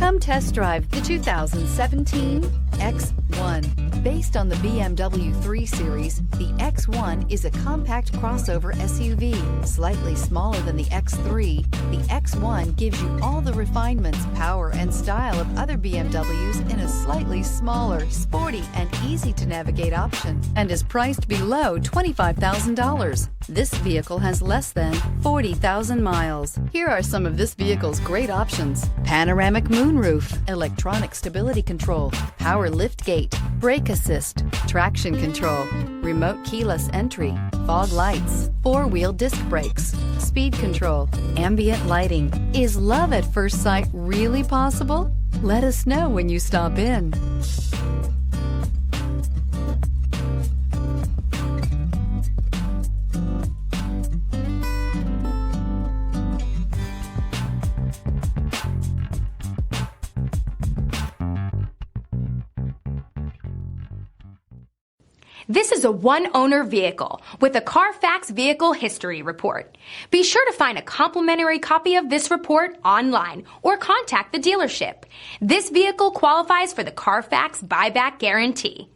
Come test drive the 2017 X1. Based on the BMW 3 Series, the X1 is a compact crossover SUV. Slightly smaller than the X3, the X1 gives you all the refinements, power, and style of other BMWs in a slightly smaller, sporty, and easy-to-navigate option, and is priced below $25,000. This vehicle has less than 40,000 miles. Here are some of this vehicle's great options: panoramic moonroof, electronic stability control, power liftgate, brake assist, traction control, remote keyless entry, fog lights, four-wheel disc brakes, speed control, ambient lighting. Is love at first sight really possible? Let us know when you stop in. This is a one-owner vehicle with a Carfax Vehicle History Report. Be sure to find a complimentary copy of this report online or contact the dealership. This vehicle qualifies for the Carfax Buyback Guarantee.